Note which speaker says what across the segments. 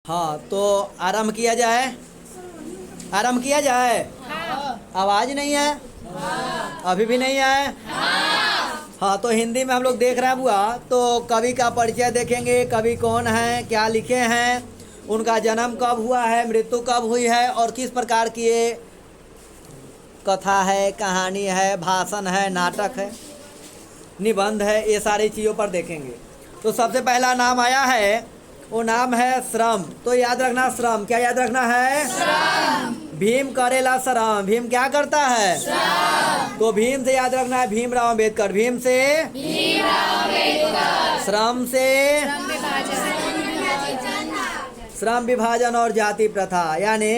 Speaker 1: हाँ, तो आरंभ किया जाए। आरंभ किया जाए। आवाज नहीं है। अभी भी नहीं है। हाँ, तो हिंदी में हम लोग देख रहे हैं बुआ। तो कवि का परिचय देखेंगे, कवि कौन है, क्या लिखे हैं, उनका जन्म कब हुआ है, मृत्यु कब हुई है और किस प्रकार की ये कथा है, कहानी है, भाषण है, नाटक है, निबंध है, ये सारी चीज़ों पर देखेंगे। तो सबसे पहला नाम आया है, वो नाम है श्रम। तो याद रखना श्रम, क्या याद रखना है? श्रम। भीम करेला श्रम। भीम क्या करता है? श्रम। तो भीम से याद रखना है भीमराव अम्बेडकर। भीम से श्रम से श्रम विभाजन और जाति प्रथा, यानी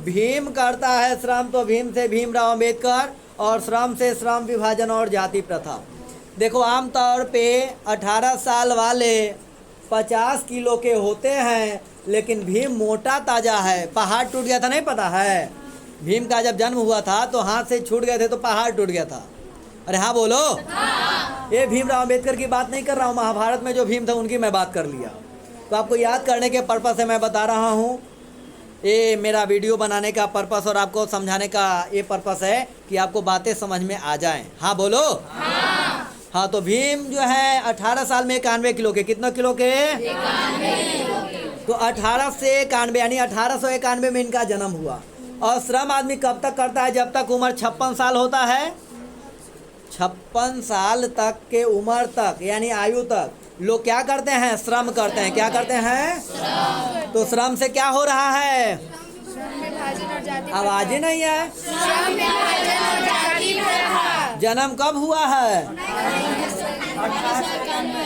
Speaker 1: भीम करता है श्रम तो भीम से भीमराव अम्बेडकर और श्रम से श्रम विभाजन और जाति प्रथा। देखो, आमतौर पे 18 साल वाले 50 किलो के होते हैं, लेकिन भीम मोटा ताजा है। पहाड़ टूट गया था, नहीं पता है? भीम का जब जन्म हुआ था तो हाथ से छूट गए थे तो पहाड़ टूट गया था। अरे हाँ बोलो। हाँ। ये भीमराव अम्बेडकर की बात नहीं कर रहा हूँ, महाभारत में जो भीम था उनकी मैं बात कर लिया। तो आपको याद करने के पर्पस से मैं बता रहा हूँ। ये मेरा वीडियो बनाने का पर्पस और आपको समझाने का ये पर्पस है कि आपको बातें समझ में आ जाएं। हाँ बोलो। हाँ, तो भीम जो है 18 साल में 91 किलो के, कितना किलो के? 91। तो 18 से 91 यानी 1891 में इनका जन्म हुआ। और श्रम आदमी कब तक करता है? जब तक उम्र 56 साल होता है। 56 साल तक के उम्र तक यानी आयु तक लोग क्या करते हैं? श्रम करते हैं। क्या करते हैं? श्रम। तो श्रम से क्या हो रहा है? आवाज ही नहीं है। जन्म कब हुआ है?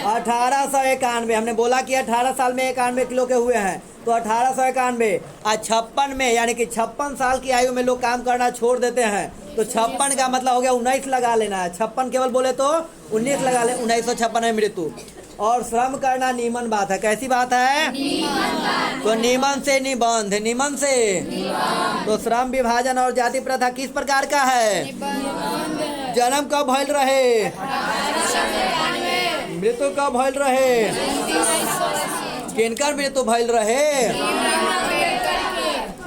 Speaker 1: 1891। हमने बोला कि 18 साल में 91 किलो के हुए हैं, तो 1891 और 56 में, यानी कि 56 साल की आयु में लोग काम करना छोड़ देते हैं। तो 56 का मतलब हो गया 19 लगा लेना है। 56 केवल बोले तो 19 लगा ले। 1956 में मृत्यु। और श्रम करना नीमन बात है। कैसी बात है? तो नीमन से निबंध, निमन से। तो श्रम विभाजन और जाति प्रथा किस प्रकार का है? जन्म कब भइल रहे? मृत्यु कब भइल रहे? किनकर मृत्यु भइल रहे?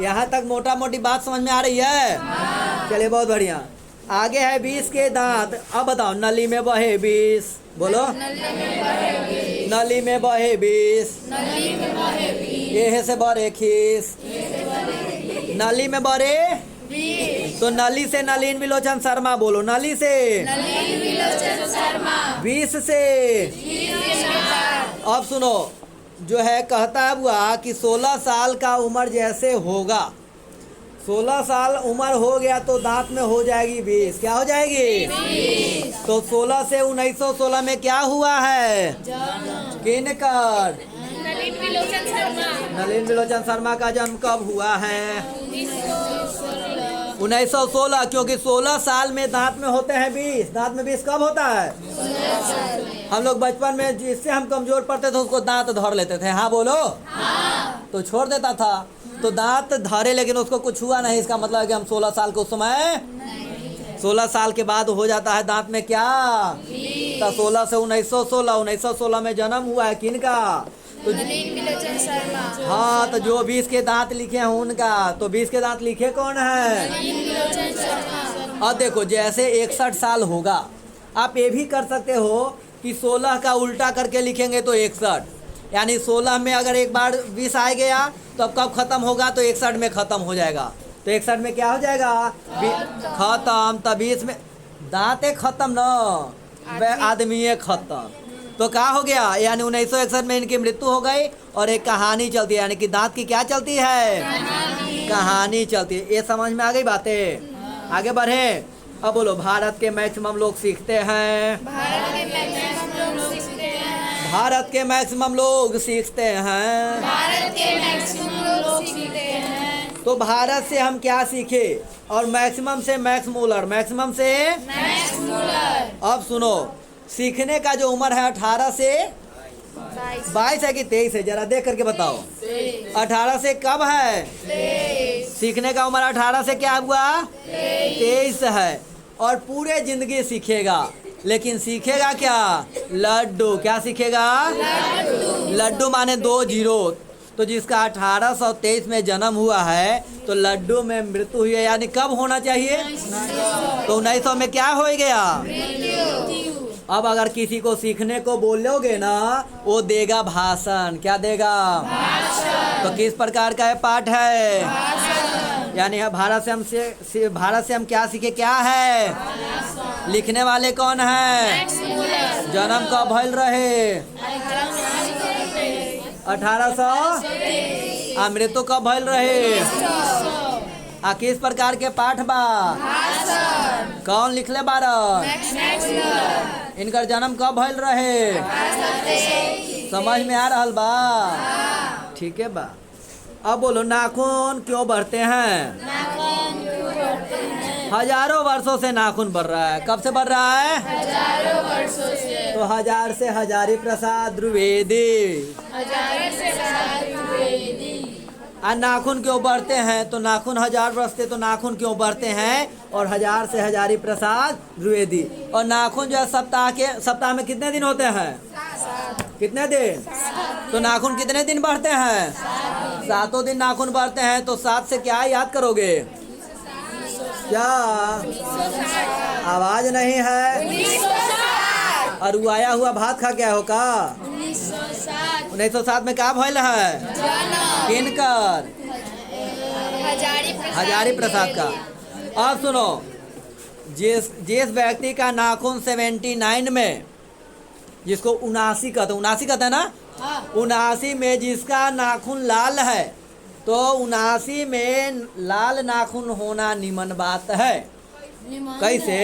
Speaker 1: यहाँ तक मोटा मोटी बात समझ में आ रही है? चलिए, बहुत बढ़िया। आगे है 20 के दांत। अब बताओ, नली में बहे 20। बोलो। नली में बहे 20। एहे से बरे खीस। नली में बरे। तो नली से नलीन विलोचन शर्मा। बोलो, नली से नलीन विलोचन शर्मा। 20 से। अब सुनो, जो है कहता है बुआ कि 16 साल का उम्र जैसे होगा, 16 साल उम्र हो गया तो दांत में हो जाएगी 20। क्या हो जाएगी? 20। तो 16 से 1916 में क्या हुआ है? किनकर? नलिन विलोचन शर्मा का जन्म कब हुआ है? 1916। क्योंकि 16 साल में दांत में होते हैं 20। दांत में 20 कब होता है? हम लोग बचपन में जिससे हम कमजोर पड़ते थे उसको दांत धर लेते थे। हाँ बोलो। हाँ। तो छोड़ देता था। तो दांत धरे लेकिन उसको कुछ हुआ नहीं। इसका मतलब है कि हम 16 साल के उस समय 16 साल के बाद हो जाता है दांत में क्या? तो 16 से 1916 में जन्म हुआ है किनका? तो हाँ, तो जो 20 के दांत लिखे हैं उनका। तो 20 के दांत लिखे कौन है? अब देखो, जैसे 61 साल होगा, आप ये भी कर सकते हो कि 16 का उल्टा करके लिखेंगे तो 61, यानी 16 में अगर एक बार 20 आ गया तो अब कब खत्म होगा? तो 61 में खत्म हो जाएगा। तो 61 में क्या हो जाएगा? खत्म। तब 20 में दांते खत्म न, आदमी खत्म। तो क्या हो गया? यानी 1961 में इनकी मृत्यु हो गई और एक कहानी चलती है, यानी कि दांत की क्या चलती है? कहानी चलती है। ये समझ में आ गई बातें? आगे बढ़े। अब बोलो, भारत के मैक्सिमम लोग सीखते हैं। भारत के मैक्सिमम लोग सीखते हैं। तो भारत से हम क्या सीखे? और मैक्सिमम से मैक्स मूलर। मैक्सिमम से मैक्स मूलर। अब सुनो, सीखने का जो उम्र है 18 से 22 है कि 23 है? जरा देख करके बताओ। 18 से कब है? 23। सीखने का उम्र 18 से क्या हुआ? 23 है। और पूरे जिंदगी सीखेगा, लेकिन सीखेगा क्या? लड्डू। क्या सीखेगा? लड्डू। लड्डू माने 2 जीरो। तो जिसका 1823 में जन्म हुआ है तो लड्डू में मृत्यु हुई है, यानी कब होना चाहिए? तो 1900 में क्या हो गया? अब अगर किसी को सीखने को बोलोगे ना, वो देगा भाषण। क्या देगा? तो किस प्रकार का ये पाठ है? यानी भारत से हम क्या सीखे? क्या है? लिखने वाले कौन है? जन्म कब भइल रहे? 1800। मृत्यु कब भइल रहे? किस प्रकार के पाठ बा? कौन लिखले बारह? इनकर जन्म कब भइल रहे? समझ में आ रहल बा? ठीक है बा। अब बोलो, नाखून क्यों बढ़ते हैं? हजारों वर्षों से नाखून बढ़ रहा है। कब से बढ़ रहा है?
Speaker 2: हजारों वर्षों से।
Speaker 1: तो हजार से हजारी प्रसाद द्विवेदी। नाखून क्यों बढ़ते हैं? तो नाखून 1000 वर्ष थे, तो नाखून क्यों बढ़ते हैं? और हजार से हजारी प्रसाद द्विवेदी। और नाखून जो है सप्ताह में कितने दिन होते हैं? कितने दिन? तो नाखून कितने दिन बढ़ते हैं? 7 दिन नाखून बढ़ते हैं। तो 7 से क्या याद करोगे? क्या आवाज नहीं है? और उबाया हुआ भात खा क्या होगा? 1907 में क्या भइल है? किनकर? हजारी प्रसाद का। अब सुनो, जिस व्यक्ति का नाखून 79 में, जिसको 79 कहते, 79 कहते हैं ना, 79 में जिसका नाखून लाल है, तो 79 में लाल नाखून होना निमन बात है। कैसे?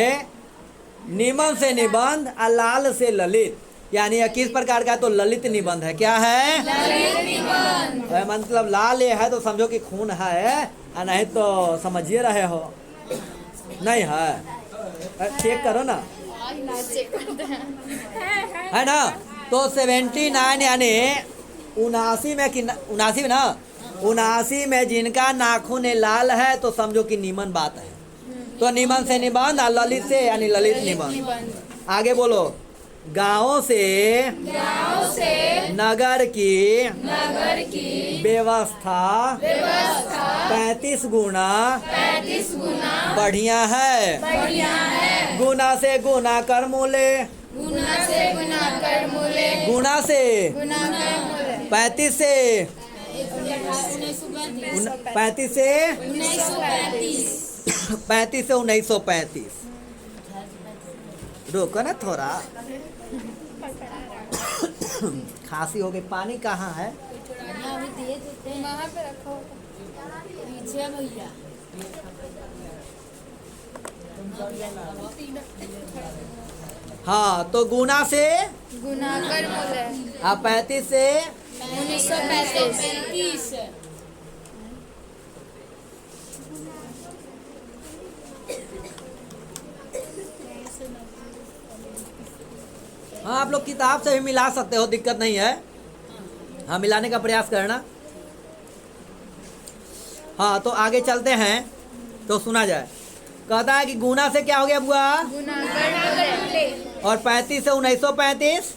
Speaker 1: निमन से निबंध और लाल से ललित, यानी यह किस प्रकार का? तो ललित निबंध है। क्या है? ललित निबंध। मतलब लाल ये है तो समझो कि खून है, और नहीं तो समझिए रहे हो नहीं है। चेक करो ना, है ना? तो 79 यानी 79 में कि 79 में ना, 79 में जिनका नाखून लाल है तो समझो कि निमन बात है। तो निमन से निबंध और ललित से यानी ललित निबंध। आगे बोलो, गाँव से नगर की व्यवस्था 35 गुना बढ़िया है। गुना से गुना कर मूले, गुना से 35 से 1935। रोको ना थोड़ा, खांसी हो गई। पानी कहाँ है?
Speaker 2: वहाँ पे रखो पीछे भैया।
Speaker 1: हाँ, तो गुना से
Speaker 2: गुना कर मूल्य
Speaker 1: 35 से
Speaker 2: 1935।
Speaker 1: हाँ, आप लोग किताब से भी मिला सकते हो, दिक्कत नहीं है। हाँ, मिलाने का प्रयास करना। हाँ, तो आगे चलते हैं तो सुना जाए। कहता है कि गुना से क्या हो गया बुआ? और 35 से 1935।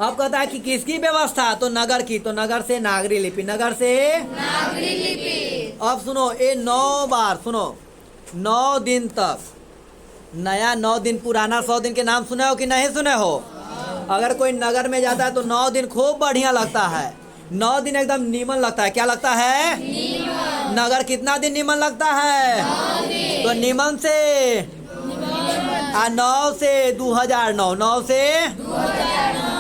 Speaker 1: अब कहता है कि किसकी व्यवस्था? तो नगर की। तो नगर से नागरी लिपि, नगर से नागरी लिपि। अब सुनो, ये 9 बार सुनो, 9 दिन तक, नया 9 दिन, पुराना 100 दिन के नाम सुने हो कि नहीं सुने हो? अगर कोई नगर में जाता है तो 9 दिन खूब बढ़िया लगता है। 9 दिन एकदम नीमन लगता है। क्या लगता है? नीमन। नगर कितना दिन नीमन लगता है? 9 दिन। तो नीमन से 9 से 2009, 9 से 2009।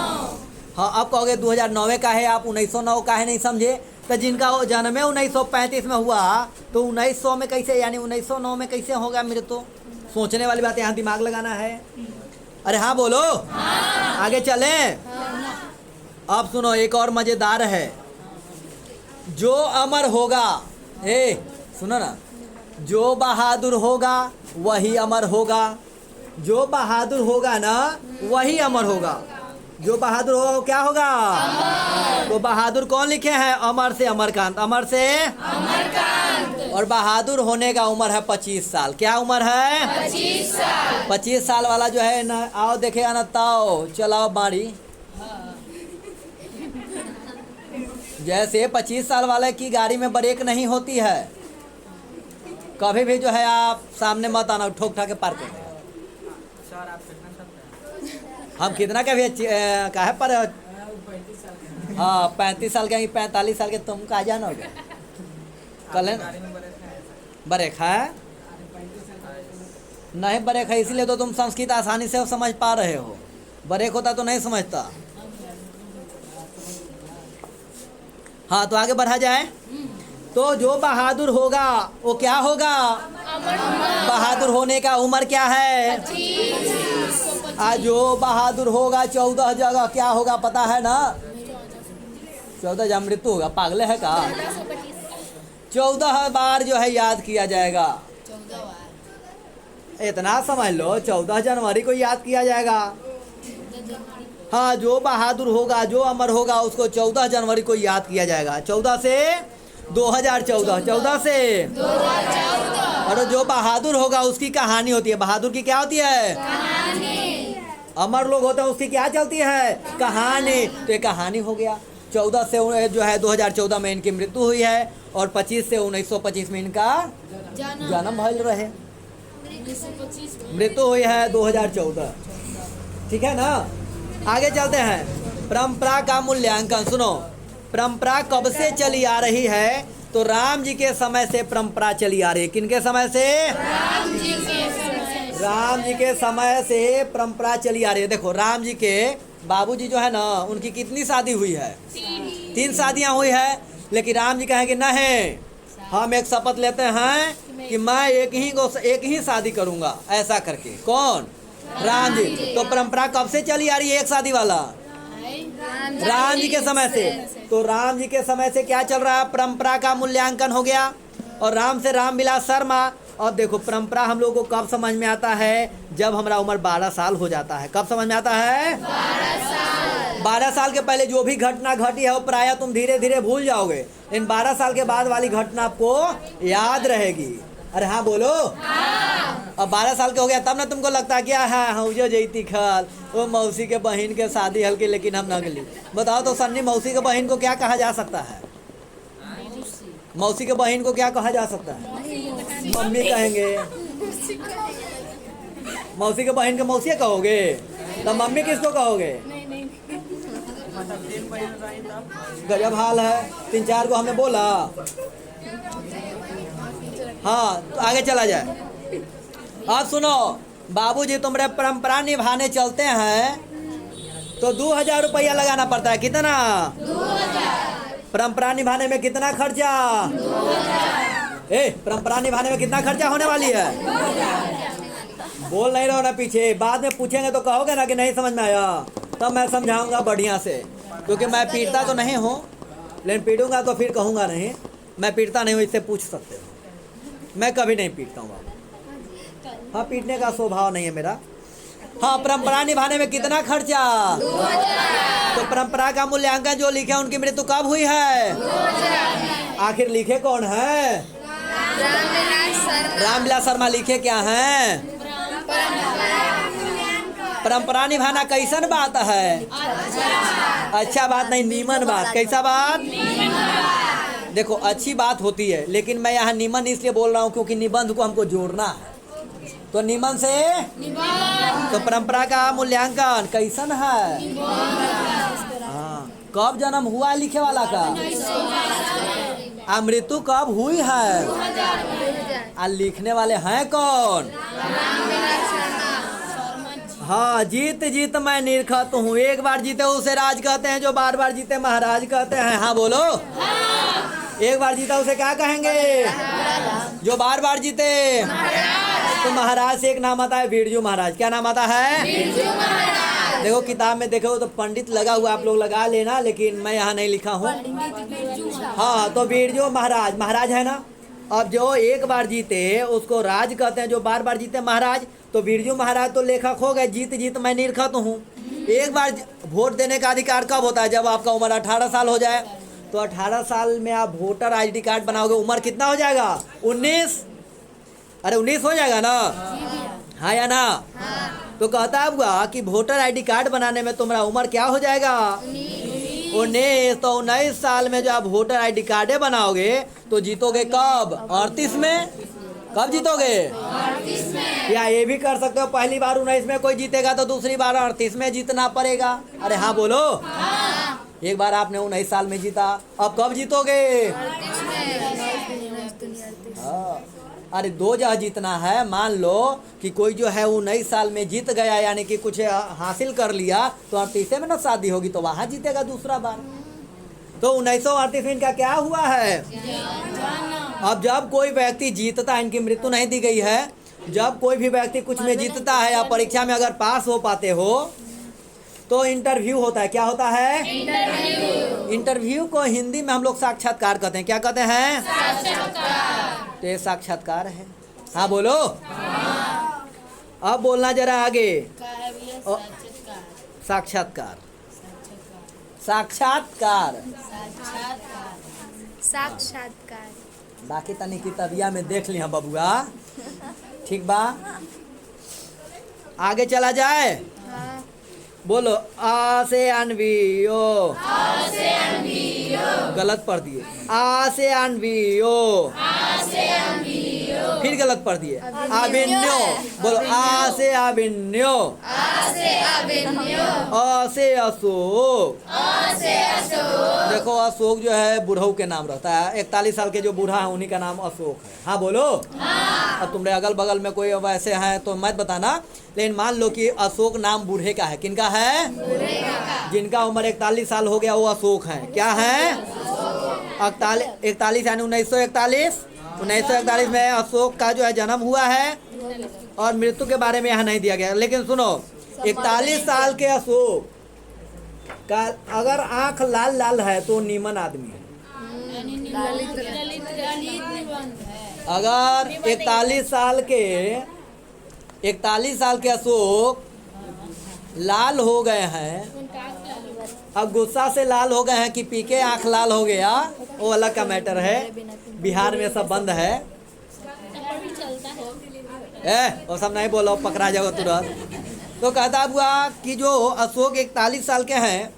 Speaker 1: हाँ, अब कहोगे 2009 का है, आप 1909 का है, नहीं समझे। तो जिनका वो जन्म 1935 में हुआ तो 1900 में कैसे, यानी 1909 में कैसे होगा? मेरे तो सोचने वाली बात है, यहाँ दिमाग लगाना है। अरे हाँ बोलो। हाँ। आगे चलें। हाँ। अब सुनो, एक और मजेदार है। जो अमर होगा, सुनो ना, जो बहादुर होगा वही अमर होगा। जो बहादुर होगा ना वही अमर होगा। जो बहादुर होगा वो क्या होगा? अमर। तो बहादुर कौन लिखे हैं? अमर से अमरकांत, अमर से अमरकांत। और बहादुर होने का उम्र है 25 साल। क्या उम्र है? 25 साल। 25 साल वाला जो है ना, आओ देखेगा ना, ताओ चलाओ बाड़ी, जैसे 25 साल वाले की गाड़ी में ब्रेक नहीं होती है, कभी भी जो है आप सामने मत आना, ठोक ठाक के पार कर देगा।
Speaker 3: सर आप कितना सकते हैं?
Speaker 1: हम कितना का भी काहे पर
Speaker 3: 35 साल के
Speaker 1: हाँ 35 साल के 45 साल के तुम कहा जानोगे कल है ना?
Speaker 3: गाड़ी में बड़े हैं
Speaker 1: ब्रेक है
Speaker 3: 35 साल
Speaker 1: नहीं, ब्रेक है इसीलिए तो तुम संस्कृत आसानी से समझ पा रहे हो, ब्रेक होता तो नहीं समझता। हाँ तो आगे बढ़ा जाए। तो जो बहादुर होगा वो क्या होगा? बहादुर होने का उम्र क्या है? आज जो बहादुर होगा 14 जगह क्या होगा पता है ना? 14 जगह मृत्यु होगा। पागल है का? 14 बार जो है याद किया जाएगा। इतना समझ लो, 14 जनवरी को याद किया जाएगा। हाँ जो बहादुर होगा, जो अमर होगा, उसको 14 जनवरी को याद किया जाएगा। 14 से 2014, 14 से 2014। और जो बहादुर होगा उसकी कहानी होती है। बहादुर की क्या होती है? कहानी। अमर लोग होते हैं उसकी क्या चलती है? कहानी। तो ये कहानी हो गया। 14 से जो है 2014 में इनकी मृत्यु हुई है और 25 से 1925 में इनका जन्म भइल रहे। मृत्यु हुई है 2014। ठीक है ना? आगे चलते हैं। परंपरा का मूल्यांकन सुनो। परंपरा कब से चली आ रही है? तो राम जी के समय से परंपरा चली आ रही है। किनके समय से? राम जी के समय से परंपरा चली आ रही है। देखो राम जी के बाबूजी जो है ना, उनकी कितनी शादी हुई है? 3 शादियां हुई है। लेकिन राम जी कहेंगे नहीं, हम एक शपथ लेते हैं कि मैं एक ही शादी करूंगा, ऐसा करके। कौन? राम जी। तो परंपरा कब से चली आ रही है एक शादी वाला? राम जी के समय से। तो राम जी के समय से क्या चल रहा है? परंपरा का मूल्यांकन हो गया। और राम से रामविलास शर्मा। अब देखो परंपरा हम लोग को कब समझ में आता है? जब हमारा उम्र 12 साल हो जाता है। कब समझ में आता है? 12 साल के पहले जो भी घटना घटी है वो प्रायः तुम धीरे धीरे भूल जाओगे, लेकिन 12 साल के बाद वाली घटना आपको याद रहेगी। अरे हाँ बोलो। अब 12 साल के हो गया तब ना तुमको लगता है क्या है हाँ जो जयती खल वो मौसी के बहन के शादी हल्की, लेकिन हम न गली। बताओ तो सन्नी, मौसी के बहन को क्या कहा जा सकता है? मौसी के बहन को क्या कहा जा सकता है? मम्मी कहेंगे। मौसी के बहन के मौसी कहोगे तो मम्मी किसको कहोगे? गजब हाल है। 3-4 को हमने बोला। हाँ तो आगे चला जाए। अब सुनो, बाबूजी तुम्हारे परंपरा निभाने चलते हैं तो 2000 रुपया लगाना पड़ता है। कितना? 2000। परंपरा निभाने में कितना खर्चा? 2000। परंपरा निभाने में कितना खर्चा होने वाली है? 2000। बोल नहीं रहो ना पीछे, बाद में पूछेंगे तो कहोगे ना कि नहीं समझ में आया, तब मैं समझाऊंगा बढ़िया से। क्योंकि मैं पीटता तो नहीं हूँ, लेकिन पीटूंगा तो फिर कहूँगा नहीं। मैं पीटता नहीं हूँ, इससे पूछ सकते हो। मैं कभी नहीं पीटता हूँ। हाँ पीटने का स्वभाव नहीं है मेरा। हाँ परंपरा निभाने में कितना खर्चा? 2000। तो परंपरा का मूल्यांकन जो लिखे उनकी मृत्यु कब हुई है? 2000। आखिर लिखे कौन है? रामविलास शर्मा लिखे क्या हैं? परंपरा निभाना कैसन बात है? अच्छा बात नहीं, नीमन बात। कैसा बात? देखो अच्छी बात होती है, लेकिन मैं यहाँ निमन इसलिए बोल रहा हूँ क्योंकि निबंध को हमको जोड़ना है। तो निमन से तो परंपरा का मूल्यांकन कैसन है? हाँ कब जन्म हुआ लिखे वाला का? आ मृत्यु कब हुई है? आ लिखने वाले हैं कौन? हाँ जीत जीत मैं निरखत हूँ। एक बार जीते उसे राज कहते हैं, जो बार बार जीते महाराज कहते हैं। हाँ बोलो। एक बार जीता उसे क्या कहेंगे? जो बार बार जीते तो महाराज से एक नाम आता है बिरजू महाराज। क्या नाम आता है? बिरजू महाराज। देखो किताब में देखो तो पंडित लगा हुआ, आप लोग लगा लेना, लेकिन मैं यहाँ नहीं लिखा हूँ। हाँ तो बिरजू महाराज, महाराज है ना। अब जो एक बार जीते उसको राज कहते हैं, जो बार बार जीते महाराज। तो बिरजू महाराज तो लेखक हो गए। जीत जीत मैं निरखत हूँ। एक बार वोट देने का अधिकार कब होता है? जब आपका उम्र 18 साल हो जाए। तो 18 साल में आप वोटर आईडी कार्ड बनाओगे। उम्र कितना हो जाएगा? 19। अरे 19 हो जाएगा ना? हाँ या ना? तो कहता हुआ कि वोटर आईडी कार्ड बनाने में तुम्हारा उम्र क्या हो जाएगा? 19 तो 19 साल में जो आप वोटर आईडी कार्डे बनाओगे तो जीतोगे कब? 38 में। कब जीतोगे? 38 में। या ये भी कर सकते हो, पहली बार 19 में कोई जीतेगा तो दूसरी बार 38 में जीतना पड़ेगा। अरे हाँ बोलो। हाँ। एक बार आपने 19 साल में जीता, अब कब जीतोगे?
Speaker 2: 38 में।
Speaker 1: हाँ। अरे 2 जगह जीतना है। मान लो कि कोई जो है 19 साल में जीत गया, यानी कि कुछ हासिल कर लिया, तो 38 में ना शादी होगी तो वहाँ जीतेगा दूसरा बार। तो 1938 में इनका क्या हुआ है? अब जब कोई व्यक्ति जीतता है, इनकी मृत्यु नहीं दी गई है, जब कोई भी व्यक्ति कुछ में जीतता है या परीक्षा में अगर पास हो पाते हो तो इंटरव्यू होता है। क्या होता है? इंटरव्यू को हिंदी में हम लोग साक्षात्कार कहते हैं। क्या कहते हैं? तो ये साक्षात्कार है। हाँ बोलो। अब बोलना जरा आगे। साक्षात्कार। साक्षात्कार।
Speaker 2: साक्षात्कार।
Speaker 1: बाकी तनी किताबिया में देख लिया बबुआ, ठीक बा। आगे चला जाए।
Speaker 2: हाँ।
Speaker 1: बोलो आ से अनवियो। गलत पढ़ दिए। आ से अनवियो। फिर गलत पढ़ दिए। अभिन्यो। बोलो आ से अभिन्यो। अ से अशोक। देखो अशोक जो है बुढ़ऊ के नाम रहता है। 41 साल के जो बूढ़ा है उन्हीं का नाम अशोक है। हाँ बोलो। अब तुम्हारे अगल बगल में कोई वैसे हैं तो मत बताना, लेकिन मान लो कि अशोक नाम बूढ़े का है। किनका है? जिनका उम्र 41 साल हो गया वो अशोक है। क्या है? 41 यानी 1941। 1941 में अशोक का जो है जन्म हुआ है और मृत्यु के बारे में यहाँ नहीं दिया गया। लेकिन सुनो, 41 साल के अशोक का अगर आंख लाल लाल है तो नीमन आदमी है। अगर 41 साल के अशोक लाल हो गए हैं, अब गुस्सा से लाल हो गए हैं कि पी के आँख लाल हो गया, वो अलग का मैटर है। बिहार में सब बंद है। वो सब नहीं बोलो, पकड़ा जाओ तुरंत। तो कहता हुआ कि जो अशोक 41 साल के हैं,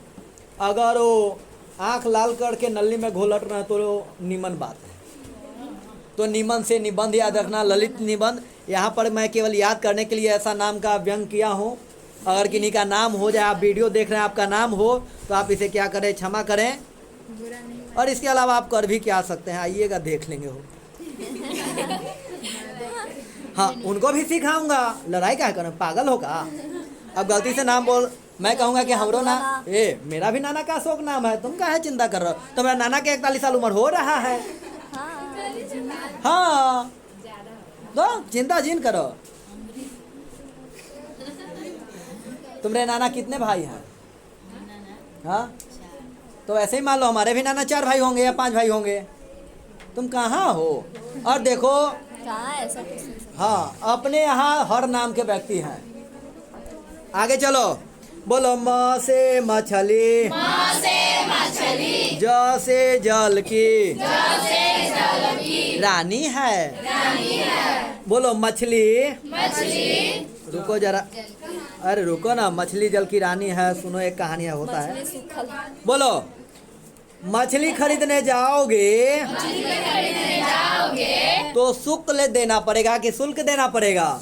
Speaker 1: अगर वो आँख लाल करके नली में घोलट रहे तो नीमन बात है। तो नीमन से निबंध याद रखना, ललित निबंध। यहाँ पर मैं केवल याद करने के लिए ऐसा नाम का व्यंग किया हूँ। अगर किन्हीं का नाम हो जाए, आप वीडियो देख रहे हैं, आपका नाम हो तो आप इसे क्या करें, क्षमा करें। और इसके अलावा आप कर भी क्या सकते हैं, आइएगा देख लेंगे हो। हाँ उनको भी सिखाऊंगा। लड़ाई क्या करें, पागल होगा। अब गलती से नाम बोल, मैं कहूँगा कि हमरो नाम मेरा भी नाना का अशोक नाम है, तुम काहे चिंता कर रहे हो? तो मेरा नाना के 41 साल उम्र हो रहा है। हाँ तो चिंता जिन करो। तुम्हारे नाना कितने भाई हैं? हाँ तो ऐसे ही मान लो हमारे भी नाना 4 भाई होंगे या 5 भाई होंगे। तुम कहाँ हो? और देखो
Speaker 2: ऐसा
Speaker 1: हाँ अपने यहाँ हर नाम के व्यक्ति हैं। आगे चलो। बोलो म से मछली, ज से जल की रानी है। बोलो मछली। रुको जरा, अरे रुको ना, मछली जल की रानी है। सुनो एक कहानी होता है। बोलो मछली खरीदने जाओगे तो शुल्क देना पड़ेगा कि शुल्क देना पड़ेगा?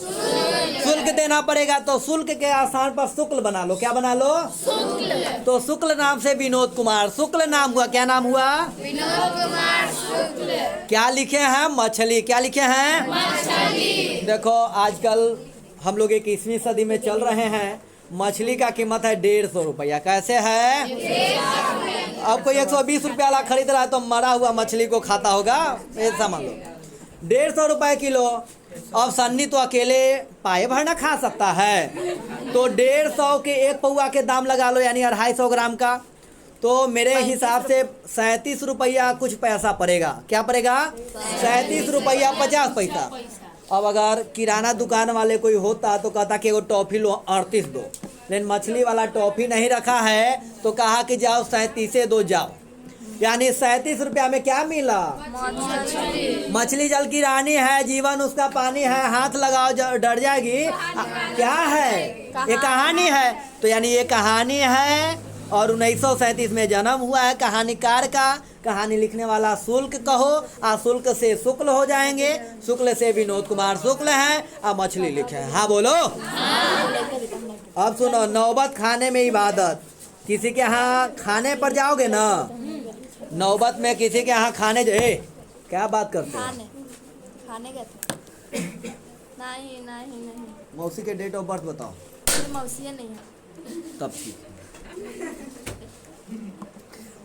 Speaker 1: शुल्क देना पड़ेगा। तो शुल्क के आसान पर शुक्ल बना लो। क्या बना लो? शुक्ल। तो शुक्ल नाम से विनोद कुमार शुक्ल नाम हुआ। क्या नाम हुआ? विनोद कुमार शुक्ल। क्या लिखे हैं? मछली। क्या लिखे हैं? मछली। देखो आजकल हम लोग 21वीं सदी में चल रहे हैं। मछली का कीमत है 150 रुपया। कैसे है? अब कोई 120 रुपया वाला खरीद रहा है तो मरा हुआ मछली को खाता होगा, ऐसा मान लो। 150 रुपये किलो। अब सन्नी तो अकेले पाए भर ना खा सकता है, तो 150 के 1 पौआ के दाम लगा लो, यानी 250 ग्राम का। तो मेरे हिसाब से 37 रुपया कुछ पैसा पड़ेगा। क्या पड़ेगा? 37 रुपया 50 पैसा। अब अगर किराना दुकान वाले कोई होता तो कहता कि वो टॉफ़ी लो 38 दो, लेकिन मछली वाला टॉफ़ी नहीं रखा है तो कहा कि जाओ 37 दो जाओ, यानी 37 रुपया में क्या मिला? मछली जल की रानी है, जीवन उसका पानी है, हाथ लगाओ डर जाएगी। क्या है? ये कहानी है। तो यानी ये कहानी है और 1937 में जन्म हुआ है कहानीकार का। कहानी लिखने वाला शुक्ल कहो, शुक्ल से शुक्ल हो जाएंगे, शुक्ल से विनोद कुमार शुक्ल हैं, और मछली लिखे हैं। हाँ बोलो। अब सुनो, नौबत खाने में इबादत। किसी के यहाँ खाने पर जाओगे ना, नौबत में किसी के यहाँ खाने क्या बात करते हो?
Speaker 2: खाने गए थे। नहीं नहीं नहीं,
Speaker 1: मौसी के डेट ऑफ बर्थ बताओ।
Speaker 2: मेरी मौसियाँ नहीं है।
Speaker 1: तब ठीक।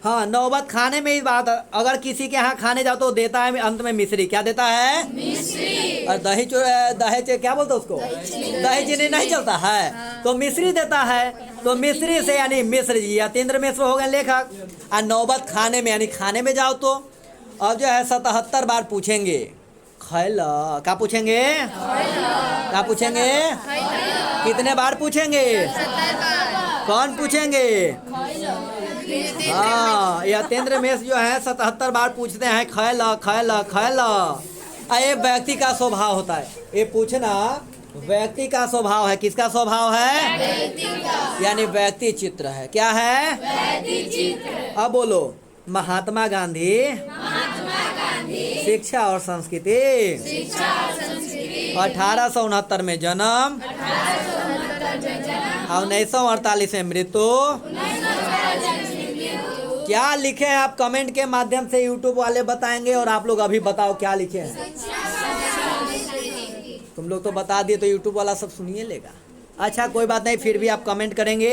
Speaker 1: हाँ, नौबत खाने में ही बात। अगर किसी के यहाँ खाने जाओ तो देता है अंत में मिश्री। क्या देता है? मिश्री। और दहेज क्या बोलते उसको? दही चीनी नहीं चलता है। हाँ। तो मिश्री देता है। तो मिश्री से यानी मिश्र जी यतीन्द्र मिश्र हो गए लेखक। और नौबत खाने में यानी खाने में जाओ तो अब जो है 77 बार पूछेंगे खैला। क्या पूछेंगे? क्या पूछेंगे? कितने बार पूछेंगे? कौन पूछेंगे? हाँ, यतीन्द्र मिश्र जो है 77 बार पूछते हैं खैला खैला खैला। ये व्यक्ति का स्वभाव होता है। ये पूछना व्यक्ति का स्वभाव है। किसका स्वभाव है? व्यक्ति का। यानी व्यक्ति चित्र है। क्या है? व्यक्ति चित्र। अब बोलो, महात्मा गांधी शिक्षा और संस्कृति 1869 में जन्म और 1948 में मृत्यु। क्या लिखे हैं आप कमेंट के माध्यम से यूट्यूब वाले बताएंगे, और आप लोग अभी बताओ क्या लिखे हैं। तुम लोग तो बता दिए तो यूट्यूब वाला सब सुनिए लेगा। अच्छा कोई बात नहीं, फिर भी आप कमेंट करेंगे।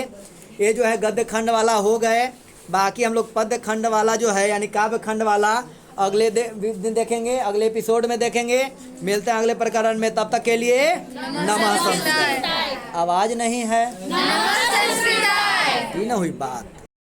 Speaker 1: ये जो है गद्य खंड वाला हो गए, बाकी हम लोग पद्य खंड वाला जो है यानी काव्य खंड वाला अगले दिन देखेंगे, अगले एपिसोड में देखेंगे। मिलते हैं अगले प्रकरण में, तब तक के लिए नमः संस्कृताय। आवाज नहीं है, की न हुई बात।